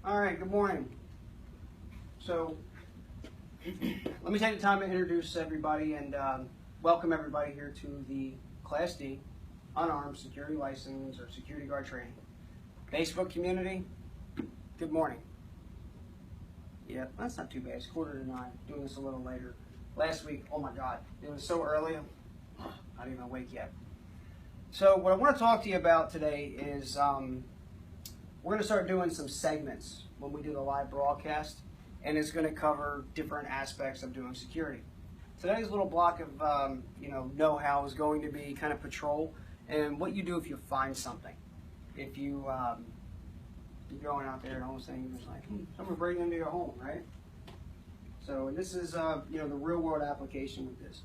All right, good morning. So, let me take the time to introduce everybody and welcome everybody here to the Class D Unarmed Security License or Security Guard Training. Facebook community, good morning. Yeah, that's not too bad. It's 8:45. Doing this a little later. Last week, oh my God, it was so early. I'm not even awake yet. So, what I want to talk to you about today is we're going to start doing some segments when we do the live broadcast, and it's going to cover different aspects of doing security. Today's little block of know-how is going to be kind of patrol and what you do if you find something. If you're going out there and all of a sudden you're just like, someone breaking into your home, right? So this is the real-world application with this.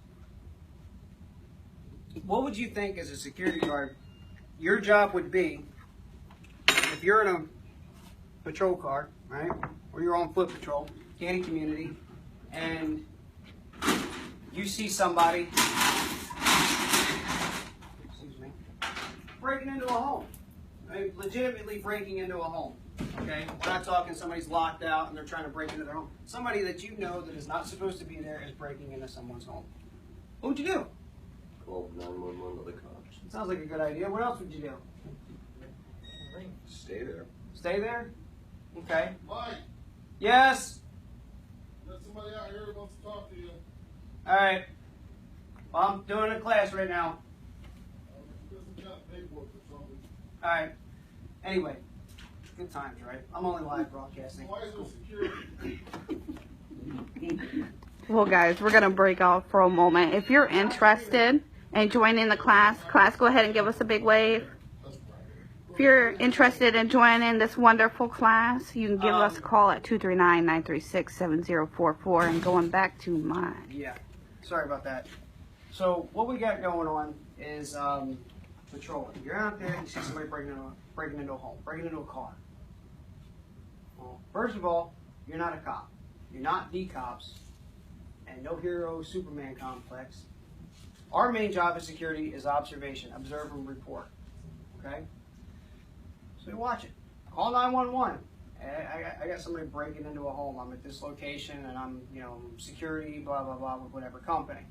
What would you think as a security guard your job would be if you're in a patrol car, right, or you're on foot patrol, gated community, and you see somebody, breaking into a home, right? Legitimately breaking into a home, okay? We're not talking somebody's locked out and they're trying to break into their home. Somebody that you know that is not supposed to be there is breaking into someone's home. What would you do? Call 911 to the cops. Sounds like a good idea. What else would you do? Stay there. Stay there? Okay. Mike, Yes? there's somebody out here who wants to talk to you. Alright. Well, I'm doing a class right now. There's some kind of paperwork or something. Alright. Anyway, good times, right? I'm only live broadcasting. Why is there security? Well, guys, we're going to break off for a moment. If you're interested in joining the class, go ahead and give us a big wave. If you're interested in joining this wonderful class, you can give us a call at 239-936-7044. And going back to mine. Yeah. Sorry about that. So, what we got going on is patrol. If you're out there and you see somebody breaking into a home, breaking into a car. Well, first of all, you're not a cop. You're not the cops. And no hero Superman complex. Our main job as security is observation, observe and report. Okay? So you watch it. Call 911. I got somebody breaking into a home. I'm at this location and I'm, security, blah, blah, blah, with whatever company.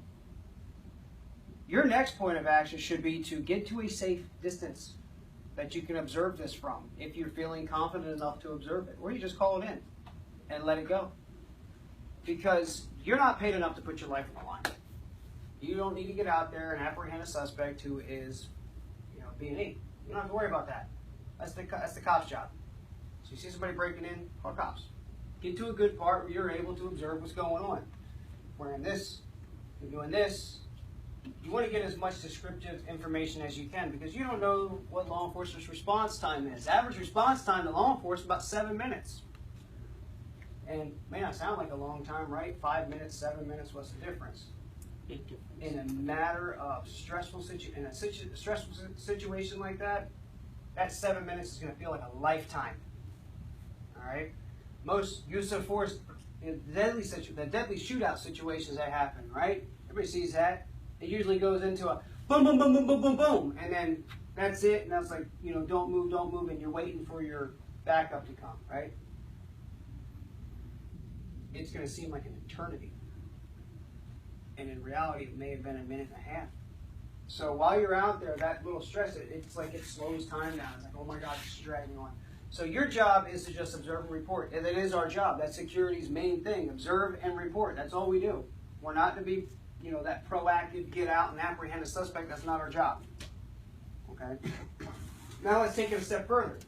Your next point of action should be to get to a safe distance that you can observe this from if you're feeling confident enough to observe it. Or you just call it in and let it go. Because you're not paid enough to put your life on the line. You don't need to get out there and apprehend a suspect who is, B&E. You don't have to worry about that. That's the cop's job. So you see somebody breaking in, call cops. Get to a good part where you're able to observe what's going on. Wearing this, you're doing this. You want to get as much descriptive information as you can because you don't know what law enforcement's response time is. Average response time to law enforcement is about 7 minutes. And may not sound like a long time, right? 5 minutes, 7 minutes, what's the difference? In a matter of stressful situation like that 7 minutes is going to feel like a lifetime. All right. Most use of force, the deadly shootout situations that happen, right? Everybody sees that. It usually goes into a boom, boom, boom, boom, boom, boom, boom, and then that's it. And that's like don't move, and you're waiting for your backup to come, right? It's going to seem like an eternity. And in reality, it may have been a minute and a half. So while you're out there, that little stress, it's like it slows time down. It's like, oh my God, it's dragging on. So your job is to just observe and report. And it is our job. That's security's main thing. Observe and report. That's all we do. We're not to be, that proactive, get out and apprehend a suspect. That's not our job. Okay? Now let's take it a step further.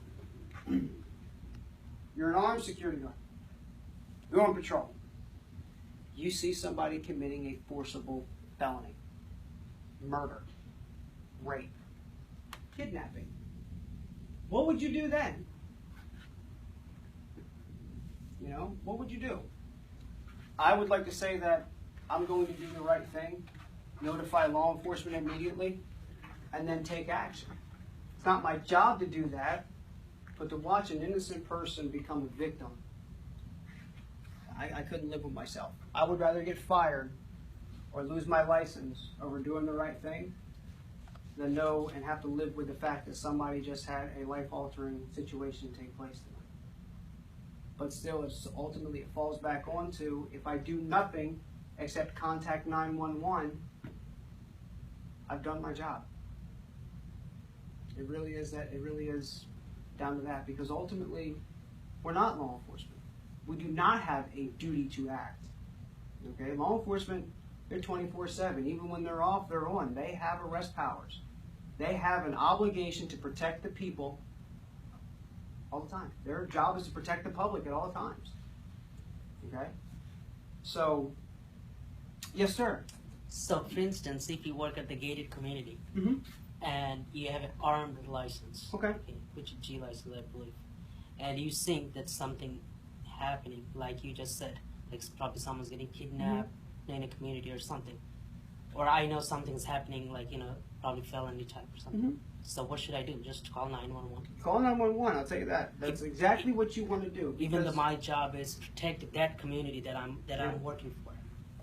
You're an armed security guard. You're on patrol. You see somebody committing a forcible felony. Murder. Rape. Kidnapping. What would you do then? What would you do? I would like to say that I'm going to do the right thing, notify law enforcement immediately, and then take action. It's not my job to do that, but to watch an innocent person become a victim, I couldn't live with myself. I would rather get fired or lose my license over doing the right thing than know and have to live with the fact that somebody just had a life-altering situation take place to them. but still, ultimately it falls back onto, if I do nothing except contact 911, I've done my job. It really is that. It really is down to that, because ultimately, we're not law enforcement. We do not have a duty to act. Okay, law enforcement, they're 24/7. Even when they're off, they're on. They have arrest powers. They have an obligation to protect the people all the time. Their job is to protect the public at all times. Okay? So, yes, sir. So, for instance, if you work at the gated community Mm-hmm. and you have an armed license, Okay. which is G license, I believe, and you think that something happening, like you just said, like probably someone's getting kidnapped in a community or something, or I know something's happening, like probably felony type or something. Mm-hmm. So what should I do? Just call 911. Call 911. I'll tell you that. That's exactly what you want to do. Even though because- my job is to protect that community that I'm working for.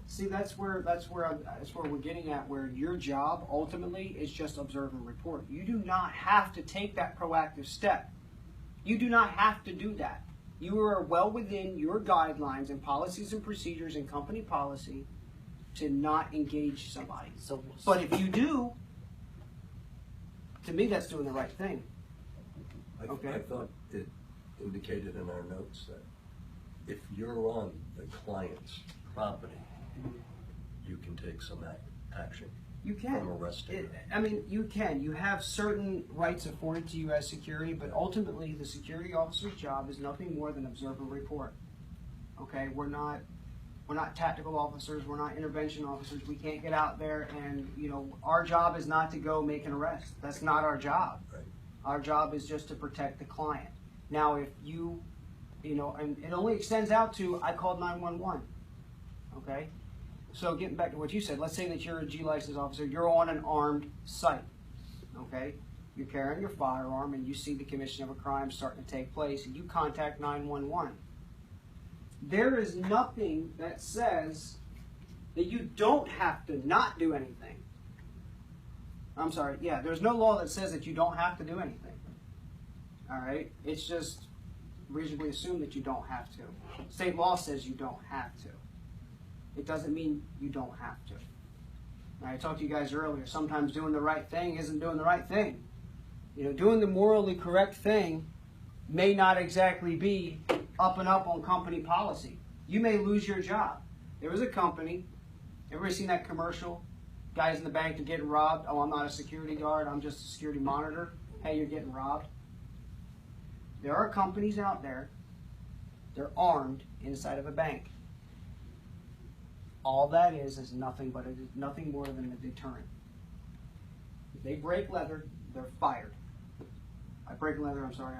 See, that's where we're getting at. Where your job ultimately is just observe and report. You do not have to take that proactive step. You do not have to do that. You are well within your guidelines and policies and procedures and company policy to not engage somebody. So, But if you do, to me, that's doing the right thing. Okay. I thought it indicated in our notes that if you're on the client's property, you can take some action. You can. From arresting. You can. You have certain rights afforded to you as security, but ultimately the security officer's job is nothing more than observe and report. Okay, we're not tactical officers. We're not intervention officers. We can't get out there and our job is not to go make an arrest. That's not our job. Right. Our job is just to protect the client. Now, if and it only extends out to I called 911. Okay. So getting back to what you said, let's say that you're a G license officer, you're on an armed site, okay? You're carrying your firearm and you see the commission of a crime starting to take place and you contact 911. There is nothing that says that you don't have to not do anything. I'm sorry, yeah, there's no law that says that you don't have to do anything. All right? It's just reasonably assumed that you don't have to. State law says you don't have to. It doesn't mean you don't have to. Now, I talked to you guys earlier. Sometimes doing the right thing isn't doing the right thing. Doing the morally correct thing may not exactly be up and up on company policy. You may lose your job. There was a company. Everybody seen that commercial? Guys in the bank are getting robbed. Oh, I'm not a security guard. I'm just a security monitor. Hey, you're getting robbed. There are companies out there. They're armed inside of a bank. All that is nothing but nothing more than a deterrent. If they break leather, they're fired. I break leather, I'm sorry.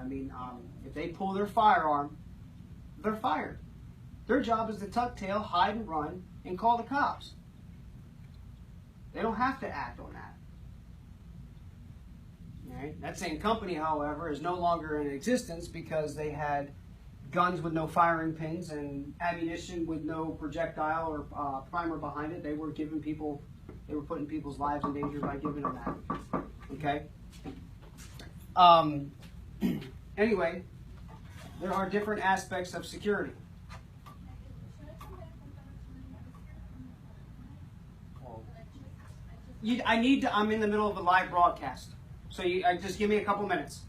If they pull their firearm, they're fired. Their job is to tuck tail, hide and run, and call the cops. They don't have to act on that. All right? That same company, however, is no longer in existence because they had guns with no firing pins and ammunition with no projectile or primer behind it. They were putting people's lives in danger by giving them that. Okay? Anyway, there are different aspects of security. I'm in the middle of a live broadcast. So just give me a couple minutes.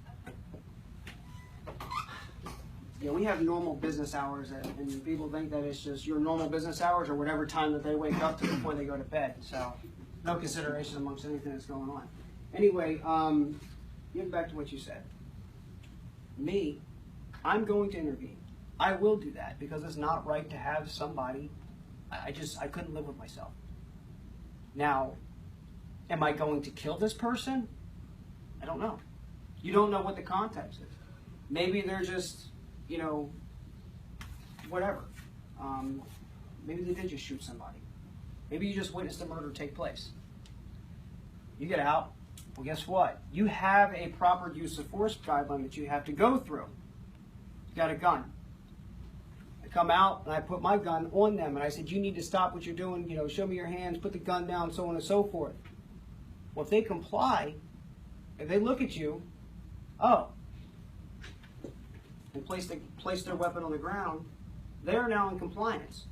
Yeah, we have normal business hours, and people think that it's just your normal business hours or whatever time that they wake up to before they go to bed. So, no consideration amongst anything that's going on. Anyway, getting back to what you said. Me, I'm going to intervene. I will do that because it's not right to have somebody. I couldn't live with myself. Now, am I going to kill this person? I don't know. You don't know what the context is. Maybe they're just, whatever. Maybe they did just shoot somebody. Maybe you just witnessed a murder take place. You get out. Well, guess what? You have a proper use of force guideline that you have to go through. You got a gun. I come out and I put my gun on them and I said, you need to stop what you're doing. Show me your hands, put the gun down, so on and so forth. Well, if they comply, if they look at you, oh, and place their weapon on the ground, they are now in compliance.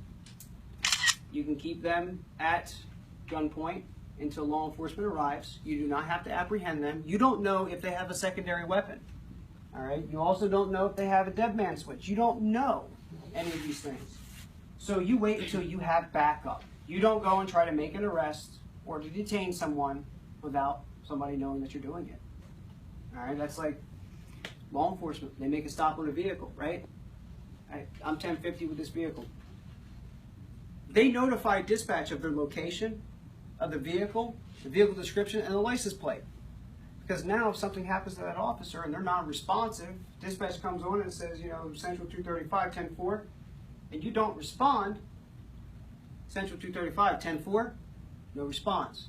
You can keep them at gunpoint until law enforcement arrives. You do not have to apprehend them. You don't know if they have a secondary weapon. All right. You also don't know if they have a dead man switch. You don't know any of these things. So you wait until you have backup. You don't go and try to make an arrest or to detain someone without somebody knowing that you're doing it. All right. That's like law enforcement. They make a stop on a vehicle, right? I'm 1050 with this vehicle. They notify dispatch of their location, of the vehicle description, and the license plate. Because now if something happens to that officer and they're not responsive, dispatch comes on and says, Central 235, 10-4, and you don't respond, Central 235, 10-4, no response.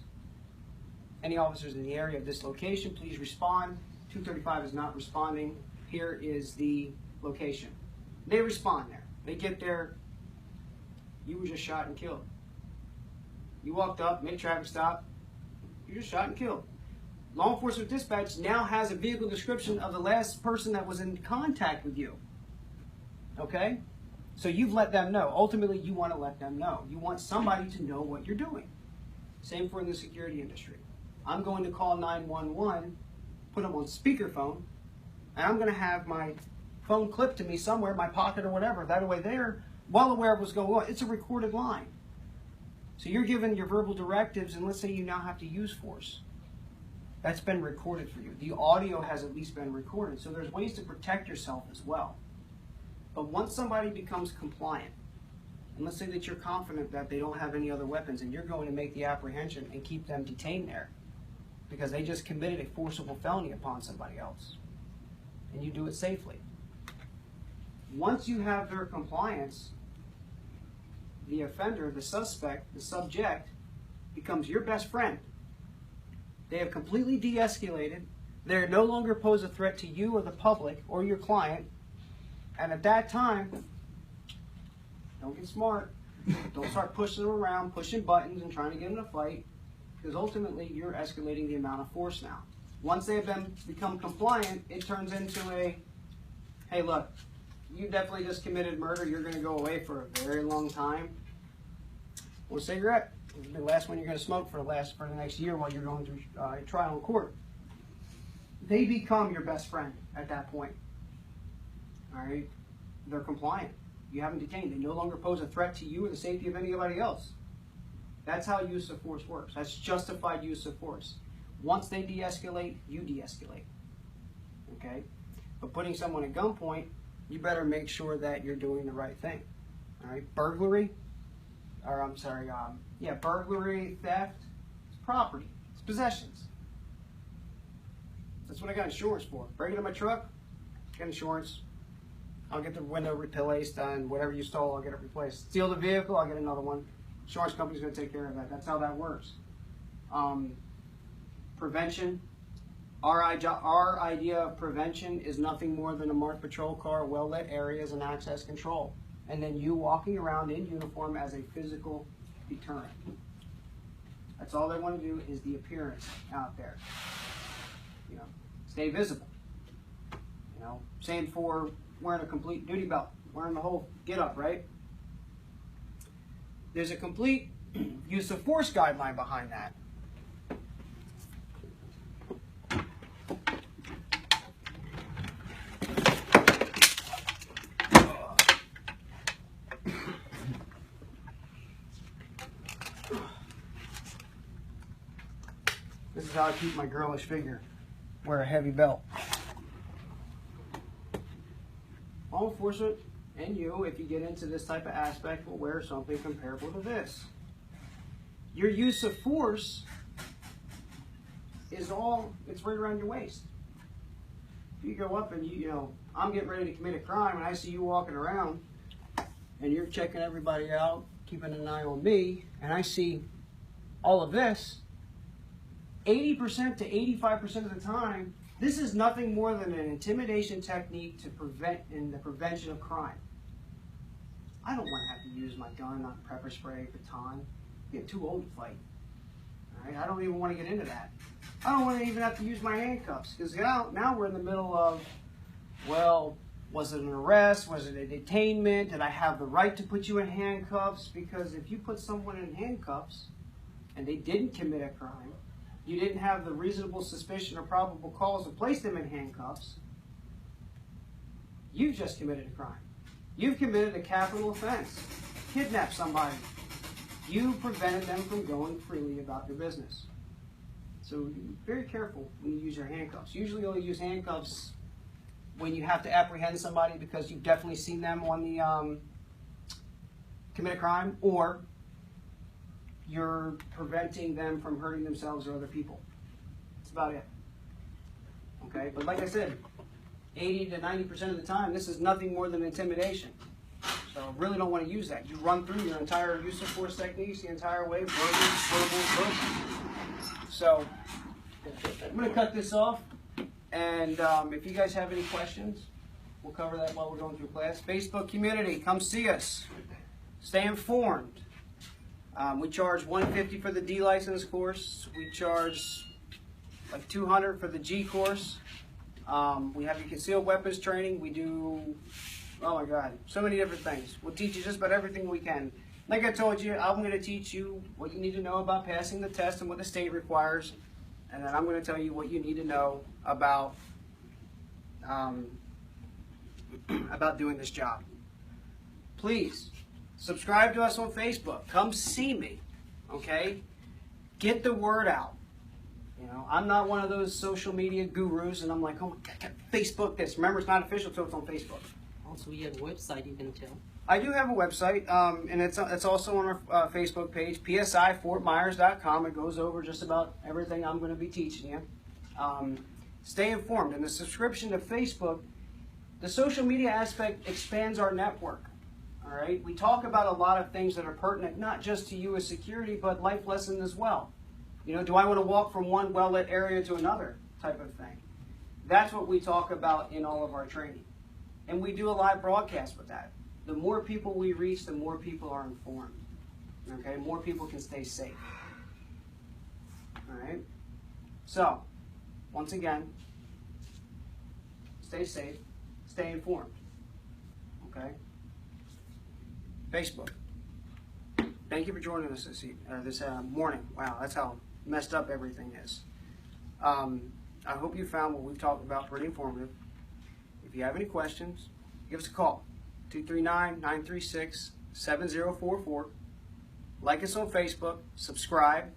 Any officers in the area of this location, please respond. 235 is not responding. Here is the location. They respond there. They get there. You were just shot and killed. You walked up, made a traffic stop. You just shot and killed. Law enforcement dispatch now has a vehicle description of the last person that was in contact with you. Okay? So you've let them know. Ultimately, you want to let them know. You want somebody to know what you're doing. Same for in the security industry. I'm going to call 911, put them on speakerphone, and I'm going to have my phone clipped to me somewhere in my pocket or whatever. That way they're well aware of what's going on. It's a recorded line. So you're given your verbal directives, and let's say you now have to use force. That's been recorded for you. The audio has at least been recorded. So there's ways to protect yourself as well. But once somebody becomes compliant, and let's say that you're confident that they don't have any other weapons, and you're going to make the apprehension and keep them detained there because they just committed a forcible felony upon somebody else, and you do it safely. Once you have their compliance, the offender, the suspect, the subject, becomes your best friend. They have completely de-escalated. They no longer pose a threat to you or the public or your client. And at that time, don't get smart. Don't start pushing them around, pushing buttons and trying to get in a fight, because ultimately you're escalating the amount of force now. Once they have become compliant, it turns into a, hey, look, you definitely just committed murder. You're going to go away for a very long time. Want a cigarette? It'll be the last one you're going to smoke for the next year while you're going through trial in court. They become your best friend at that point. All right? They're compliant. You haven't detained. They no longer pose a threat to you or the safety of anybody else. That's how use of force works. That's justified use of force. Once they de-escalate, you de-escalate. Okay? But putting someone at gunpoint, you better make sure that you're doing the right thing. All right? Burglary, theft, it's property, it's possessions. That's what I got insurance for. Break into my truck, get insurance. I'll get the window replaced and whatever you stole, I'll get it replaced. Steal the vehicle, I'll get another one. Insurance company's going to take care of that. That's how that works. Prevention. Our idea of prevention is nothing more than a marked patrol car, well-lit areas, and access control. And then you walking around in uniform as a physical deterrent. That's all they want to do is the appearance out there. Stay visible. Same for wearing a complete duty belt, wearing the whole get up, right? There's a complete use of force guideline behind that. This is how I keep my girlish figure. Wear a heavy belt. Law enforcement and you, if you get into this type of aspect, will wear something comparable to this. Your use of force is it's right around your waist. If you go up and I'm getting ready to commit a crime and I see you walking around and you're checking everybody out, keeping an eye on me, and I see all of this, 80% to 85% of the time, this is nothing more than an intimidation technique to prevent in the prevention of crime. I don't want to have to use my gun, not pepper spray, baton. I'm getting too old to fight. All right? I don't even want to get into that. I don't want to even have to use my handcuffs because now we're in the middle of, well, Was it an arrest? Was it a detainment? Did I have the right to put you in handcuffs? Because if you put someone in handcuffs and they didn't commit a crime, you didn't have the reasonable suspicion or probable cause to place them in handcuffs, you've just committed a crime. You've committed a capital offense. Kidnapped somebody. You prevented them from going freely about their business. So be very careful when you use your handcuffs. Usually only use handcuffs when you have to apprehend somebody because you've definitely seen them on the commit a crime, or you're preventing them from hurting themselves or other people. That's about it. Okay, but like I said, 80 to 90% of the time, this is nothing more than intimidation. So really don't want to use that. You run through your entire use of force techniques the entire way, verbal. So I'm going to cut this off, and if you guys have any questions, we'll cover that while we're going through class. Facebook community, come see us. Stay informed. We charge $150 for the D license course. We charge like $200 for the G course. We have your concealed weapons training. We do, oh my God, so many different things. We'll teach you just about everything we can. Like I told you, I'm going to teach you what you need to know about passing the test and what the state requires. And then I'm going to tell you what you need to know about doing this job. Please, subscribe to us on Facebook. Come see me, okay? Get the word out. You know, I'm not one of those social media gurus, and I'm like, oh my God, Facebook this. Remember, it's not official until it's on Facebook. Also, we have a website, you can tell. I do have a website, and it's also on our Facebook page, psifortmyers.com. It goes over just about everything I'm going to be teaching you. Stay informed. And the subscription to Facebook, the social media aspect expands our network. All right? We talk about a lot of things that are pertinent, not just to you as security, but life lessons as well. You know, do I want to walk from one well-lit area to another type of thing? That's what we talk about in all of our training. And we do a live broadcast with that. The more people we reach, the more people are informed. Okay? More people can stay safe. All right? So, once again, stay safe, stay informed. Okay? Facebook. Thank you for joining us this morning. Wow, that's how messed up everything is. I hope you found what we've talked about pretty informative. If you have any questions, give us a call. 239-936-7044. Like us on Facebook. Subscribe.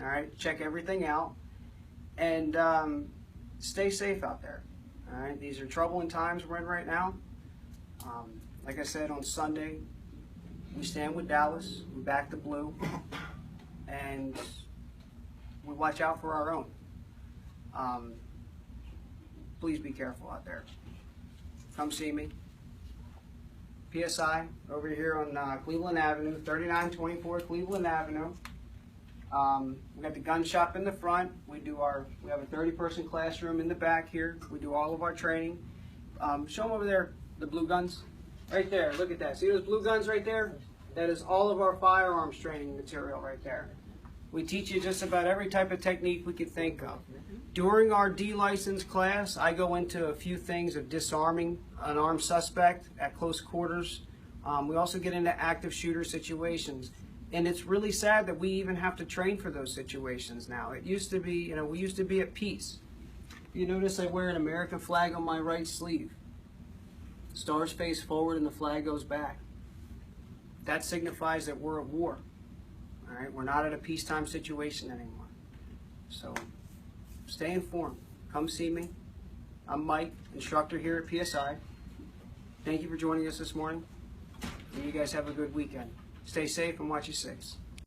All right. Check everything out. And stay safe out there. All right. These are troubling times we're in right now. Like I said, on Sunday, we stand with Dallas. We back the blue. And we watch out for our own. Please be careful out there. Come see me. PSI over here on Cleveland Avenue, 3924 Cleveland Avenue. We got the gun shop in the front. We have a 30-person classroom in the back here. We do all of our training. Show them over there, the blue guns. Right there, look at that. See those blue guns right there? That is all of our firearms training material right there. We teach you just about every type of technique we could think of. During our D-license class, I go into a few things of disarming an armed suspect at close quarters. We also get into active shooter situations. And it's really sad that we even have to train for those situations now. It used to be, we used to be at peace. You notice I wear an American flag on my right sleeve. Stars face forward and the flag goes back. That signifies that we're at war. All right, we're not at a peacetime situation anymore. So stay informed. Come see me. I'm Mike, instructor here at PSI. Thank you for joining us this morning. And you guys have a good weekend. Stay safe and watch your six.